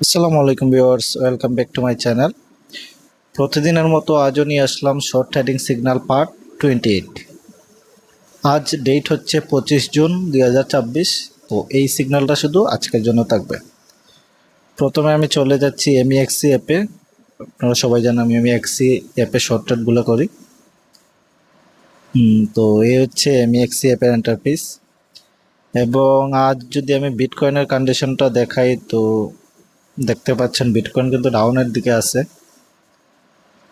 আসসালামু আলাইকুম viewers, welcome back to my channel. প্রতিদিনের মতো আজও নিয়ে আসলাম শর্ট ট্রেডিং সিগন্যাল পার্ট 28। আজ ডেট হচ্ছে 25 জুন 2024। তো এই সিগন্যালটা শুধু আজকের জন্য থাকবে। প্রথমে আমি চলে যাচ্ছি এমইএক্সি অ্যাপে। আপনারা সবাই জানেন আমি এমইএক্সি অ্যাপে শর্ট ট্রেডগুলো করি। তো এই হচ্ছে এমইএক্সি অ্যাপের ইন্টারফেস। এবং আজ যদি আমি বিটকয়েনের কন্ডিশনটা দেখাই তো দেখতে পাচ্ছেন বিটকয়েন কিন্তু ডাউনের দিকে আছে।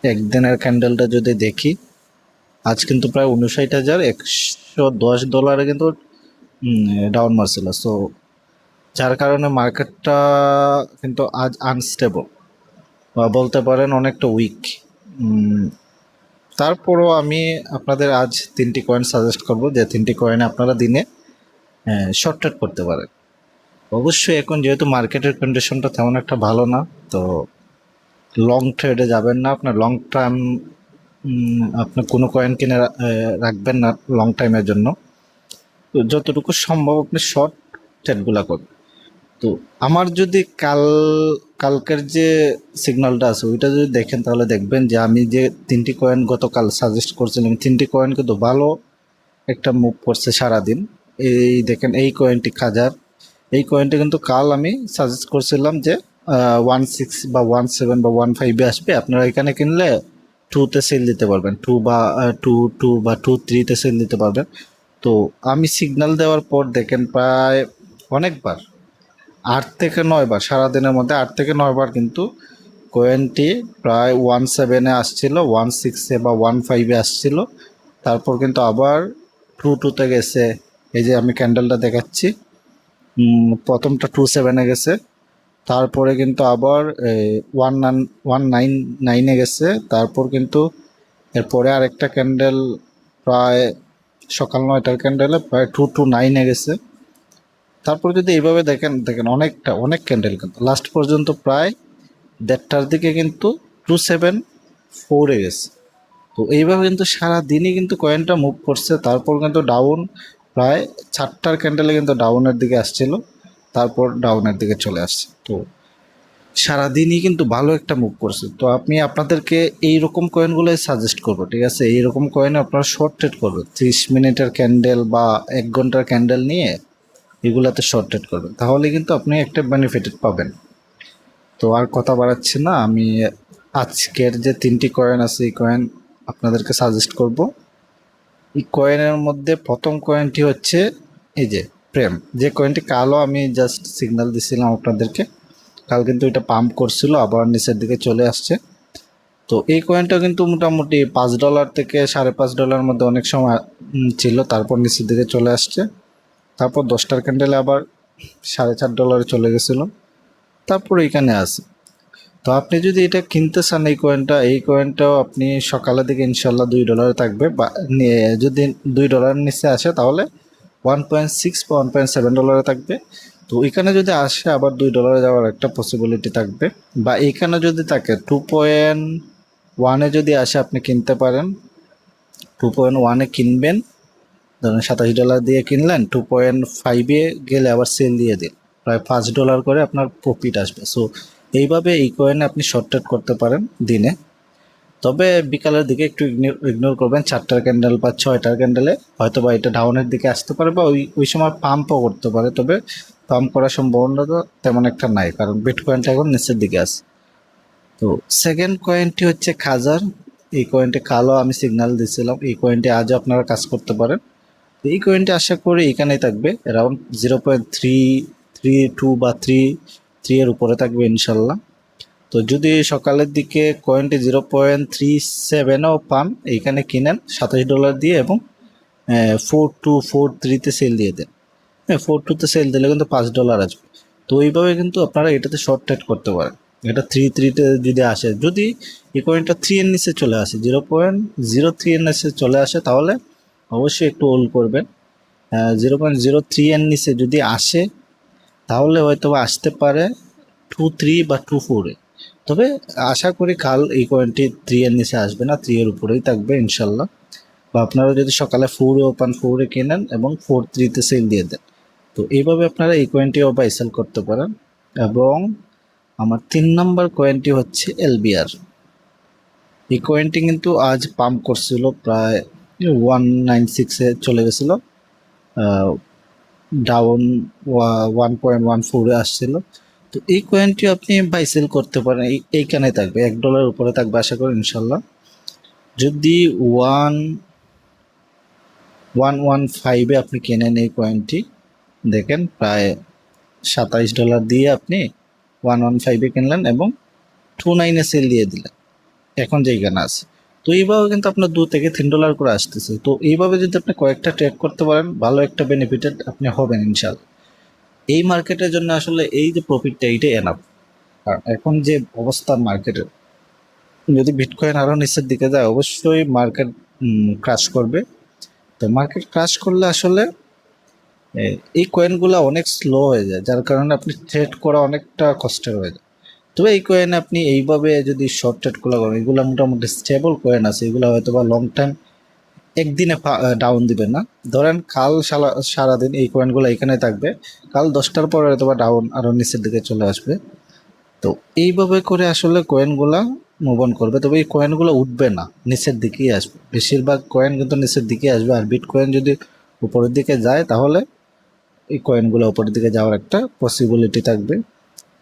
একদিনের ক্যান্ডেলটা যদি দেখি, আজ কিন্তু প্রায় 59,110 ডলারে কিন্তু ডাউন মারছিল। সো যার কারণে মার্কেটটা কিন্তু আজ আনস্টেবল বা বলতে পারেন অনেকটা উইক। তারপরও আমি আপনাদের আজ তিনটি কয়েন সাজেস্ট করব, যে তিনটি কয়েনে আপনারা দিনে শর্ট ট্রেড করতে পারেন। অবশ্যই এখন যেহেতু মার্কেটের কন্ডিশনটা তেমন একটা ভালো না, তো লং ট্রেডে যাবেন না। আপনার লং টার্ম আপনি কোনো কয়েন কিনে রাখবেন না লং টাইমের জন্য। তো যতটুকু সম্ভব আপনি শর্ট ট্রেডগুলো করবেন। তো আমার যদি কালকের যে সিগন্যালটা আছে ওইটা যদি দেখেন, তাহলে দেখবেন যে আমি যে তিনটি কয়েন গতকাল সাজেস্ট করছিলাম, তিনটি কয়েন কিন্তু ভালো একটা মুভ করছে সারাদিন। এই দেখেন, এই কয়েনটি খাজার, এই কয়েনটি কিন্তু কাল আমি সাজেস্ট করছিলাম যে 16 বা 17 বা 15 আসবে, আপনারা এখানে কিনলে 2-তে সেল দিতে পারবেন, 2 বা 2 বা 2-3-তে সেল দিতে পারবেন। তো আমি সিগন্যাল দেওয়ার পর দেখেন প্রায় অনেকবার 8 থেকে 9 বার, সারাদিনের মধ্যে 8 থেকে 9 বার কিন্তু কয়েনটি প্রায় 17-এ আসছিল, 16-এ বা 15-এ আসছিল। তারপর কিন্তু আবার 2-2-তে গেছে। এই যে আমি ক্যান্ডেলটা দেখাচ্ছি, প্রথমটা 27-এ গেছে, তারপরে কিন্তু আবার 199-এ গেছে, তারপর কিন্তু এরপরে আরেকটা ক্যান্ডেল প্রায় সকাল 9টার ক্যান্ডেলে প্রায় 229-এ গেছে। তারপর যদি এইভাবে দেখেন অনেক ক্যান্ডেল কিন্তু লাস্ট পর্যন্ত প্রায় 1:30টার দিকে কিন্তু 274-এ গেছে। তো এইভাবে কিন্তু সারাদিনই কিন্তু কয়েনটা মুভ করছে। তারপর কিন্তু ডাউন প্রায় 4টার ক্যান্ডেলে কিন্তু ডাউনের দিকে আসছিল, তারপর ডাউনের দিকে চলে আসছে। তো সারাদিনই কিন্তু ভালো একটা মুভ করছে। তো আমি আপনাদেরকে এইরকম কয়েনগুলোই সাজেস্ট করবো, ঠিক আছে? এইরকম কয়েনে আপনারা শর্ট ট্রেড করবেন, 30 মিনিটের ক্যান্ডেল বা 1 ঘন্টার ক্যান্ডেল নিয়ে এগুলাতে শর্ট ট্রেড করবেন, তাহলে কিন্তু আপনি একটা বেনিফিটেড পাবেন। তো আর কথা বাড়াচ্ছি না, আমি আজকের যে তিনটি কয়েন আছে এই কয়েন আপনাদেরকে সাজেস্ট করব। এই কয়েনের মধ্যে প্রথম কয়েনটি হচ্ছে এই যে প্রেম, যে কয়েনটি কালও আমি জাস্ট সিগন্যাল দিছিলাম আপনাদেরকে। কাল কিন্তু এটা পাম্প করছিল, আবার নিচের দিকে চলে আসছে। তো এই কয়েনটা কিন্তু মোটামুটি $5 থেকে $5.5 মধ্যে অনেক সময় ছিল, তারপর নিচের দিকে চলে আসছে। তারপর 10টার ক্যান্ডেলে আবার $4.5 চলে গেছিলো, তারপর এইখানে আছে। তো আপনি যদি এটা কিনতে চান এই কয়েনটাও আপনি সকালের দিকে ইনশাল্লাহ $2 থাকবে, বা যদি $2 নিচে আসে তাহলে 1.6 বা $1.7 থাকবে। তো এখানে যদি আসে আবার $2 যাওয়ার একটা পসিবিলিটি থাকবে, বা এইখানে যদি থাকে 2.1-এ যদি আসে আপনি কিনতে পারেন। 2.1-এ কিনবেন, ধরেন $27 দিয়ে কিনলেন, 2.5-এ গেলে আবার সেল দিয়ে দিন, প্রায় $5 করে আপনার প্রফিট আসবে। সো এইভাবে এই কয়েনে আপনি শর্ট ট্রেড করতে পারেন দিনে। তবে বিকালের দিকে একটু ইগনোর করবেন, 4টার ক্যান্ডেল বা 6টার ক্যান্ডেলে হয়তো বা এটা ডাউনের দিকে আসতে পারে, বা ওই সময় পাম্পও করতে পারে। তবে পাম্প করার সম্ভাবনা তো তেমন একটা নাই, কারণ বিটকয়েনটা এখন নিচের দিকে আছে। তো সেকেন্ড কয়েনটি হচ্ছে খাজার। এই কয়েনটি কালো আমি সিগন্যাল দিয়েছিলাম, এই কয়েনটি আজও আপনারা কাজ করতে পারেন। এই কয়েনটি আশা করি এখানেই থাকবে, অ্যারাউন্ড 0.332 বা 3 এর উপরে থাকবে ইনশাল্লাহ। তো যদি সকালের দিকে কয়েনটি 0.37-ও পান, এইখানে কিনেন $27 দিয়ে, এবং 4-2 4-3-তে সেল দিয়ে দেন। হ্যাঁ, 4-2-তে সেল দিলে কিন্তু $5 আসবে। তো এইভাবে কিন্তু আপনারা এটাতে শর্ট ট্রেড করতে পারেন। এটা 3-3-তে যদি আসে, যদি এই কয়েনটা 3 এর নিচে চলে আসে, 0.03 এর নিচে চলে আসে, তাহলে অবশ্যই একটু হোল্ড করবেন। 0.03 এর নিচে যদি আসে, তাহলে হয়তো আসতে পারে 2-3 বা 2-4-এ। তবে আশা করি কাল এই কয়েনটি 3 এর নিচে আসবে না, 3 এর উপরেই থাকবে ইনশাল্লাহ। বা আপনারা যদি সকালে 4-এ ওপেন 4-এ কেনেন এবং 4-3-তে সেল দিয়ে দেন, তো এইভাবে আপনারা এই কয়েনটিও বাই সেল করতে পারেন। এবং আমার 3 নাম্বার কয়েনটি হচ্ছে এলবিআর। এই কয়েনটি কিন্তু আজ পাম্প করছিল, প্রায় 196-এ চলে গেছিল, ডাউন 1.14-এ আসছিল। তো এই কয়েনটি আপনি বাই সেল করতে পারেন, এইখানে থাকবে $1 উপরে থাকবে আশা করি ইনশাল্লাহ। যদি 115-এ আপনি কেনেন এই কয়েনটি, দেখেন প্রায় $27 দিয়ে আপনি 115-এ কিনলেন এবং 29-এ সেল দিয়ে দিলেন, এখন যেইখানে আছে। তো এইভাবে কিন্তু আপনার $2 থেকে $3 করে আসতেছে। তো এইভাবে যদি আপনি কয়েকটা ট্রেড করতে পারেন, ভালো একটা বেনিফিটেড আপনি হবেন ইনশাল্লাহ। এই মার্কেটের জন্য আসলে এই যে প্রফিটটা, এইটাই এনাফ। আর এখন যে অবস্থা মার্কেটের, যদি বিটকয়েন আরও নিচের দিকে যায় অবশ্যই মার্কেট ক্রাশ করবে। তো মার্কেট ক্রাশ করলে আসলে এই কয়েনগুলো অনেক স্লো হয়ে যায়, যার কারণে আপনি ট্রেড করা অনেকটা কষ্টের হয়ে যায়। তবে এই কয়েন আপনি এইভাবে যদি শর্ট ট্রেডগুলো করেন, এগুলো মোটামুটি স্টেবল কয়েন আছে, এগুলো হয়তো বা লং টাইম একদিনে ডাউন দিবে না। ধরেন কাল সারাদিন এই কয়েনগুলো এখানে থাকবে, কাল 10টার পরে হয়তো বা ডাউন আরও নিচের দিকে চলে আসবে। তো এইভাবে করে আসলে কয়েনগুলা মুভ অন করবে। তবে এই কয়েনগুলো উঠবে না, নিচের দিকেই আসবে, বেশিরভাগ কয়েন কিন্তু নিচের দিকে আসবে। আর বিটকয়েন যদি উপরের দিকে যায় তাহলে এই কয়েনগুলো উপরের দিকে যাওয়ার একটা পসিবিলিটি থাকবে।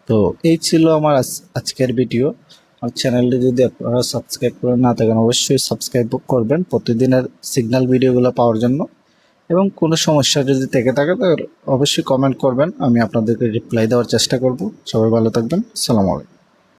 তো এই ছিল আমার আজকের ভিডিও। আমার চ্যানেলটি যদি আপনারা সাবস্ক্রাইব করে না থাকেন অবশ্যই সাবস্ক্রাইব করবেন প্রতিদিনের সিগন্যাল ভিডিওগুলো পাওয়ার জন্য। এবং কোনো সমস্যা যদি থেকে থাকে তো অবশ্যই কমেন্ট করবেন, আমি আপনাদেরকে রিপ্লাই দেওয়ার চেষ্টা করব। সবাই ভালো থাকবেন, আসসালামু আলাইকুম।